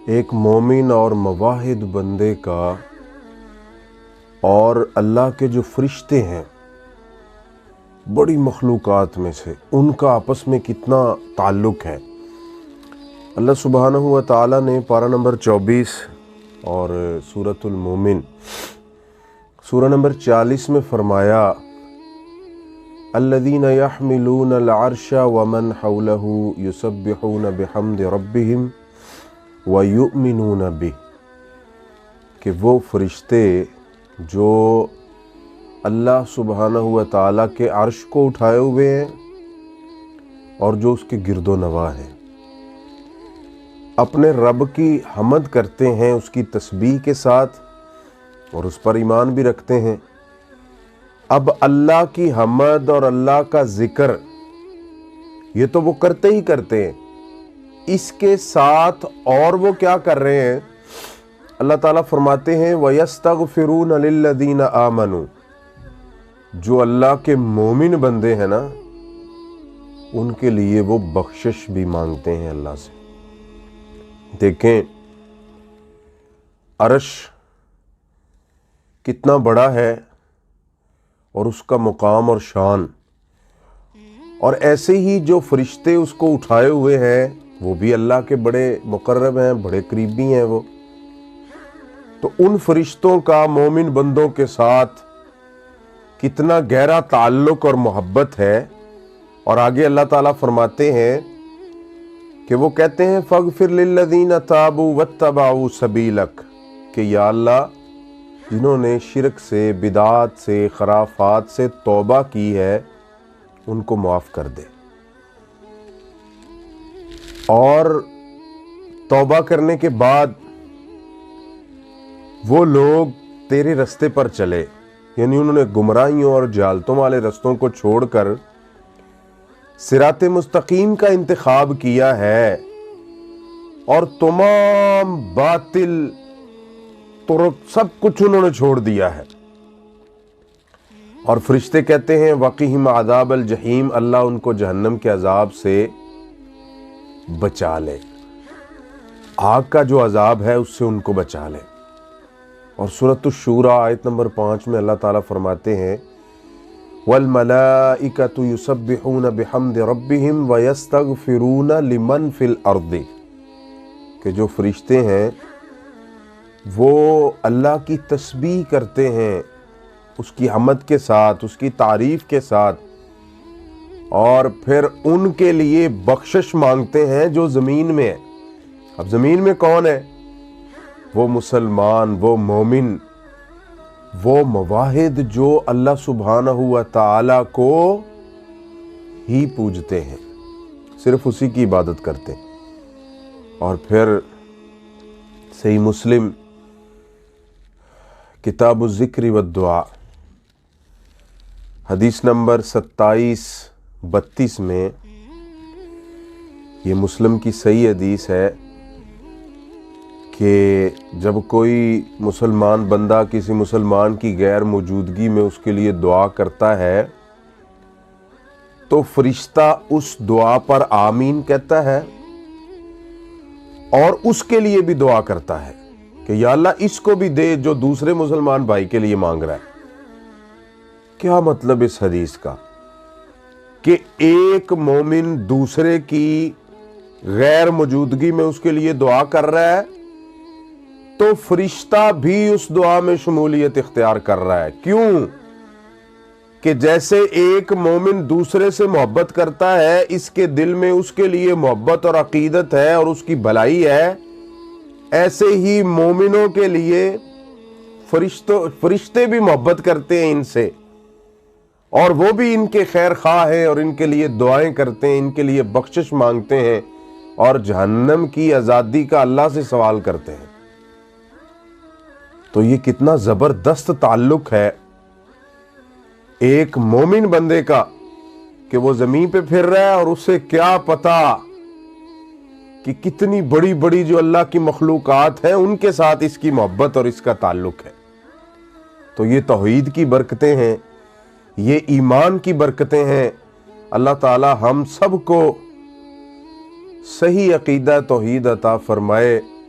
ایک مومن اور مواحد بندے کا اور اللہ کے جو فرشتے ہیں بڑی مخلوقات میں سے ان کا آپس میں کتنا تعلق ہے۔ اللہ سبحانہ و تعالیٰ نے پارہ نمبر 24 اور سورۃ المومن سورہ نمبر 40 میں فرمایا الذین یحملون العرش ومن حولہ یسبحون بحمد ربہم ویؤمنون بہ، کہ وہ فرشتے جو اللہ سبحانہ و تعالیٰ کے عرش کو اٹھائے ہوئے ہیں اور جو اس کے گرد و نواح ہیں، اپنے رب کی حمد کرتے ہیں اس کی تسبیح کے ساتھ اور اس پر ایمان بھی رکھتے ہیں۔ اب اللہ کی حمد اور اللہ کا ذکر یہ تو وہ کرتے ہی کرتے ہیں، اس کے ساتھ اور وہ کیا کر رہے ہیں؟ اللہ تعالیٰ فرماتے ہیں وَيَسْتَغْفِرُونَ لِلَّذِينَ آمَنُوا، جو اللہ کے مومن بندے ہیں نا ان کے لیے وہ بخشش بھی مانگتے ہیں اللہ سے۔ دیکھیں عرش کتنا بڑا ہے اور اس کا مقام اور شان، اور ایسے ہی جو فرشتے اس کو اٹھائے ہوئے ہیں وہ بھی اللہ کے بڑے مقرب ہیں، بڑے قریبی ہیں وہ۔ تو ان فرشتوں کا مومن بندوں کے ساتھ کتنا گہرا تعلق اور محبت ہے، اور آگے اللہ تعالیٰ فرماتے ہیں کہ وہ کہتے ہیں فَاغْفِرْ لِلَّذِينَ تَابُوا وَاتَّبَعُوا سَبِيلَكَ، کہ یا اللہ جنہوں نے شرک سے، بدعات سے، خرافات سے توبہ کی ہے ان کو معاف کر دے، اور توبہ کرنے کے بعد وہ لوگ تیرے رستے پر چلے، یعنی انہوں نے گمراہیوں اور جہالتوں والے رستوں کو چھوڑ کر صراط مستقیم کا انتخاب کیا ہے اور تمام باطل طرق سب کچھ انہوں نے چھوڑ دیا ہے۔ اور فرشتے کہتے ہیں وَقِهِمْ عَذَابَ الْجَحِيمِ، اللہ ان کو جہنم کے عذاب سے بچا لے، آگ کا جو عذاب ہے اس سے ان کو بچا لے۔ اور سورۃ الشورى آیت نمبر 5 میں اللہ تعالیٰ فرماتے ہیں وَالْمَلَائِكَةُ يُسَبِّحُونَ بِحَمْدِ رَبِّهِمْ وَيَسْتَغْفِرُونَ لِمَنْ فِي الْأَرْضِ، کہ جو فرشتے ہیں وہ اللہ کی تسبیح کرتے ہیں اس کی حمد کے ساتھ، اس کی تعریف کے ساتھ، اور پھر ان کے لیے بخشش مانگتے ہیں جو زمین میں ہے۔ اب زمین میں کون ہے؟ وہ مسلمان، وہ مومن، وہ مواحد جو اللہ سبحانہ و تعالیٰ کو ہی پوجتے ہیں، صرف اسی کی عبادت کرتے ہیں۔ اور پھر صحیح مسلم کتاب الذکر والدعاء حدیث نمبر 2732 میں، یہ مسلم کی صحیح حدیث ہے کہ جب کوئی مسلمان بندہ کسی مسلمان کی غیر موجودگی میں اس کے لیے دعا کرتا ہے تو فرشتہ اس دعا پر آمین کہتا ہے اور اس کے لیے بھی دعا کرتا ہے کہ یا اللہ اس کو بھی دے جو دوسرے مسلمان بھائی کے لیے مانگ رہا ہے۔ کیا مطلب اس حدیث کا؟ کہ ایک مومن دوسرے کی غیر موجودگی میں اس کے لیے دعا کر رہا ہے تو فرشتہ بھی اس دعا میں شمولیت اختیار کر رہا ہے۔ کیوں؟ کہ جیسے ایک مومن دوسرے سے محبت کرتا ہے، اس کے دل میں اس کے لیے محبت اور عقیدت ہے اور اس کی بھلائی ہے، ایسے ہی مومنوں کے لیے فرشتے بھی محبت کرتے ہیں ان سے، اور وہ بھی ان کے خیر خواہ ہیں اور ان کے لیے دعائیں کرتے ہیں، ان کے لیے بخشش مانگتے ہیں اور جہنم کی آزادی کا اللہ سے سوال کرتے ہیں۔ تو یہ کتنا زبردست تعلق ہے ایک مومن بندے کا کہ وہ زمین پہ پھر رہا ہے اور اسے کیا پتا کہ کتنی بڑی بڑی جو اللہ کی مخلوقات ہیں ان کے ساتھ اس کی محبت اور اس کا تعلق ہے۔ تو یہ توحید کی برکتیں ہیں، یہ ایمان کی برکتیں ہیں۔ اللہ تعالی ہم سب کو صحیح عقیدہ توحید عطا فرمائے۔